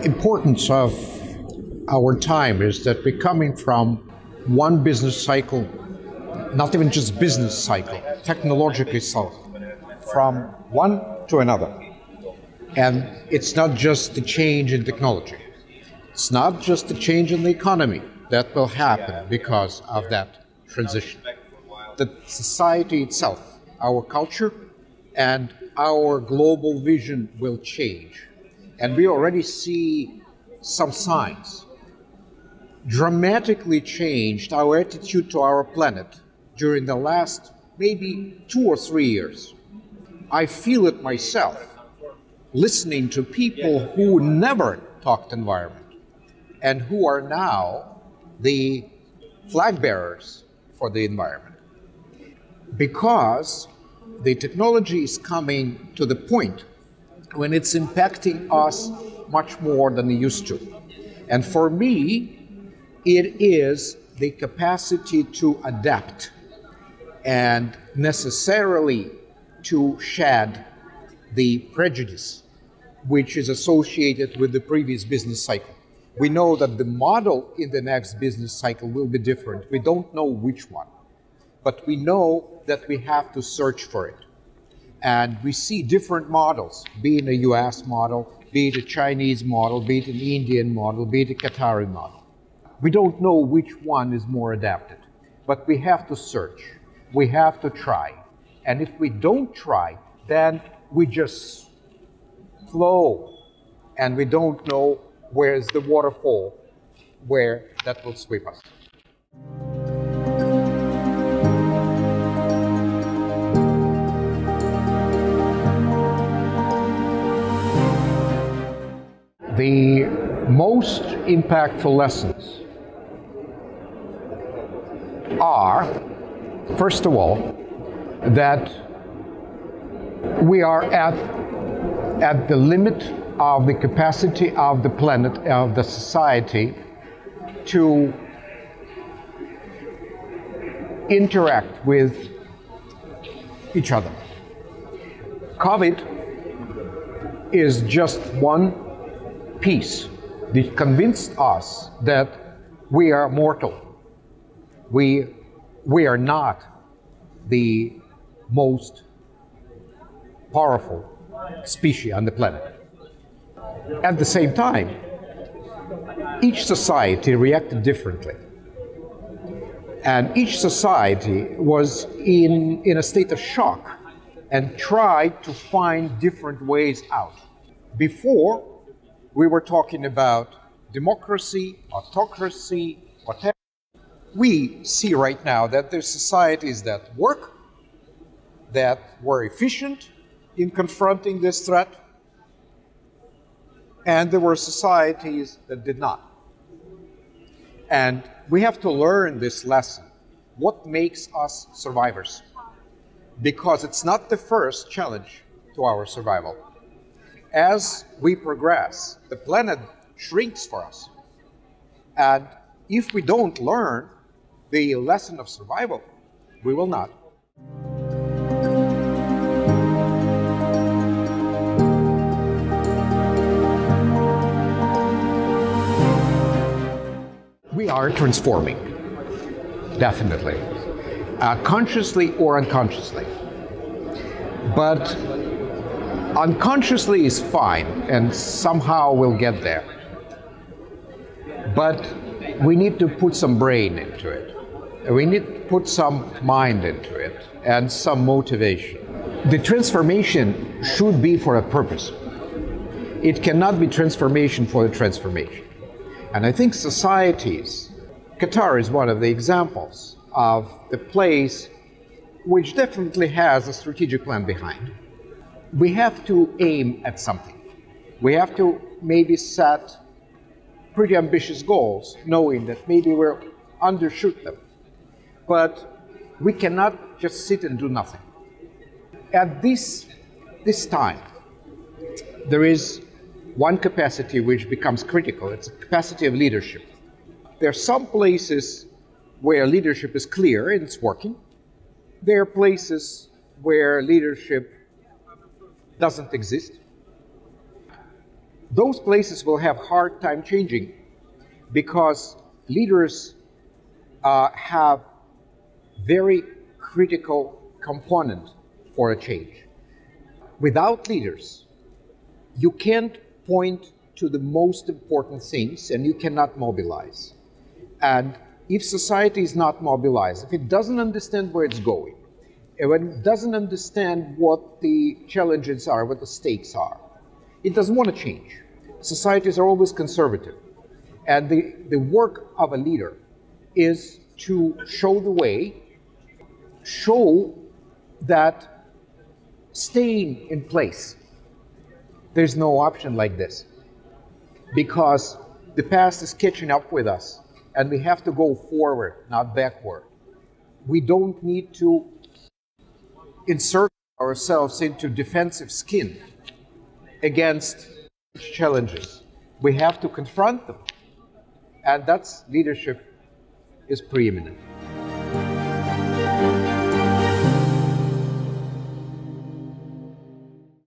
importance of our time is that we're coming from one business cycle, not even just business cycle, technologically so, from one to another. And it's not just the change in technology. It's not just the change in the economy that will happen because of that transition. The society itself, our culture, and our global vision will change. And we already see some signs. Dramatically changed our attitude to our planet during the last maybe 2 or 3 years. I feel it myself, listening to people who never talked environment and who are now the flag bearers for the environment. Because the technology is coming to the point when it's impacting us much more than it used to. And for me, it is the capacity to adapt and necessarily to shed the prejudice which is associated with the previous business cycle. We know that the model in the next business cycle will be different. We don't know which one, but we know that we have to search for it. And we see different models, be it a US model, be it a Chinese model, be it an Indian model, be it a Qatari model. We don't know which one is more adapted, but we have to search. We have to try. And if we don't try, then we just flow and we don't know where's the waterfall where that will sweep us. The most impactful lessons are, first of all, that we are at the limit of the capacity of the planet, of the society, to interact with each other. COVID is just one piece that convinced us that we are mortal. We are not the most powerful species on the planet. At the same time, each society reacted differently. And each society was in a state of shock and tried to find different ways out. Before, we were talking about democracy, autocracy, whatever. We see right now that there's societies that work, that were efficient in confronting this threat, and there were societies that did not. And we have to learn this lesson. What makes us survivors? Because it's not the first challenge to our survival. As we progress, the planet shrinks for us. And if we don't learn the lesson of survival, we will not. We are transforming, definitely, consciously or unconsciously. But unconsciously is fine, and somehow we'll get there. But we need to put some brain into it. We need to put some mind into it and some motivation. The transformation should be for a purpose. It cannot be transformation for the transformation. And I think societies, Qatar is one of the examples of the place which definitely has a strategic plan behind. We have to aim at something. We have to maybe set pretty ambitious goals, knowing that maybe we'll undershoot them. But we cannot just sit and do nothing. At this time, there is one capacity which becomes critical. It's a capacity of leadership. There are some places where leadership is clear and it's working. There are places where leadership doesn't exist. those places will have hard time changing because leaders have very critical component for a change. Without leaders, you can't point to the most important things and you cannot mobilize. And if society is not mobilized, if it doesn't understand where it's going, and when it doesn't understand what the challenges are, what the stakes are, it doesn't want to change. Societies are always conservative. And the work of a leader is to show the way, show that staying in place, there's no option like this. Because the past is catching up with us, and we have to go forward, not backward. We don't need to insert ourselves into defensive skin against challenges. We have to confront them, and that's leadership is preeminent.